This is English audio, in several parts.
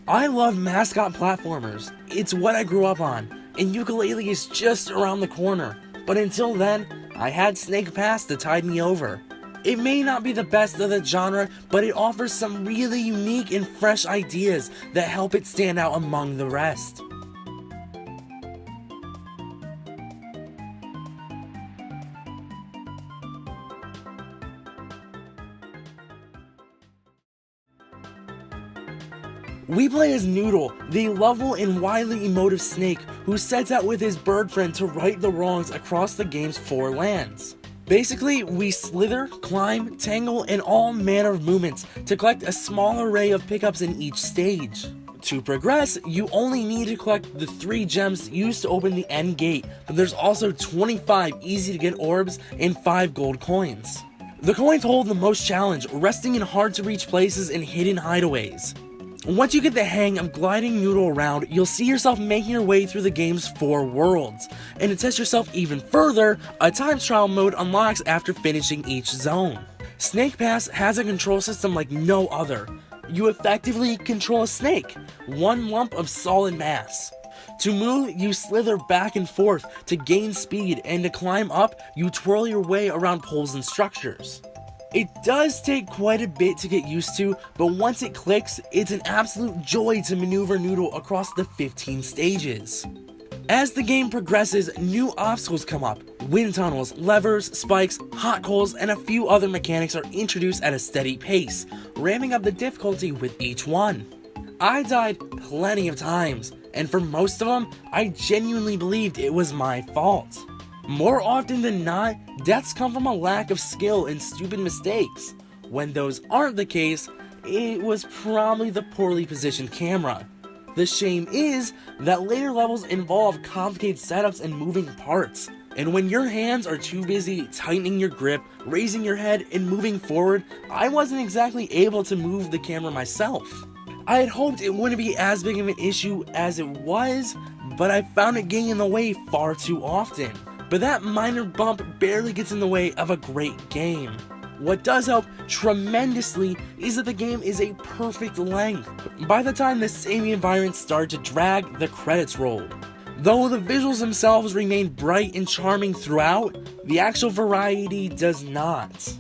I love mascot platformers. It's what I grew up on, and Yooka-Laylee is just around the corner. But until then, I had Snake Pass to tide me over. It may not be the best of the genre, but it offers some really unique and fresh ideas that help it stand out among the rest. We play as Noodle, the lovable and wildly emotive snake who sets out with his bird friend to right the wrongs across the game's 4 lands. Basically, we slither, climb, tangle, and all manner of movements to collect a small array of pickups in each stage. To progress, you only need to collect the 3 gems used to open the end gate, but there's also 25 easy to get orbs and 5 gold coins. The coins hold the most challenge, resting in hard to reach places and hidden hideaways. Once you get the hang of gliding Noodle around, you'll see yourself making your way through the game's 4 worlds. And to test yourself even further, a time trial mode unlocks after finishing each zone. Snake Pass has a control system like no other. You effectively control a snake, one lump of solid mass. To move, you slither back and forth to gain speed, and to climb up, you twirl your way around poles and structures. It does take quite a bit to get used to, but once it clicks, it's an absolute joy to maneuver Noodle across the 15 stages. As the game progresses, new obstacles come up. Wind tunnels, levers, spikes, hot coals, and a few other mechanics are introduced at a steady pace, ramping up the difficulty with each one. I died plenty of times, and for most of them, I genuinely believed it was my fault. More often than not, deaths come from a lack of skill and stupid mistakes. When those aren't the case, it was probably the poorly positioned camera. The shame is that later levels involve complicated setups and moving parts, and when your hands are too busy tightening your grip, raising your head, and moving forward, I wasn't exactly able to move the camera myself. I had hoped it wouldn't be as big of an issue as it was, but I found it getting in the way far too often. But that minor bump barely gets in the way of a great game. What does help tremendously is that the game is a perfect length. By the time the samey environments start to drag, the credits rolled. Though the visuals themselves remain bright and charming throughout, the actual variety does not.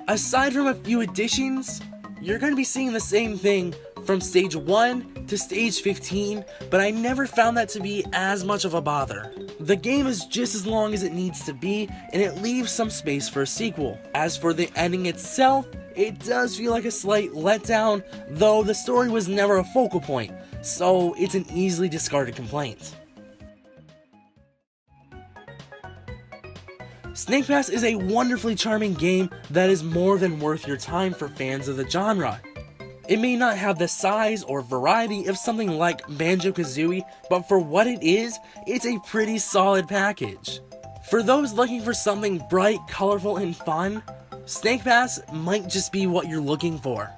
Aside from a few additions, you're going to be seeing the same thing from stage 1 to stage 15, but I never found that to be as much of a bother. The game is just as long as it needs to be, and it leaves some space for a sequel. As for the ending itself, it does feel like a slight letdown, though the story was never a focal point, so it's an easily discarded complaint. Snake Pass is a wonderfully charming game that is more than worth your time for fans of the genre. It may not have the size or variety of something like Banjo-Kazooie, but for what it is, it's a pretty solid package. For those looking for something bright, colorful, and fun, Snake Pass might just be what you're looking for.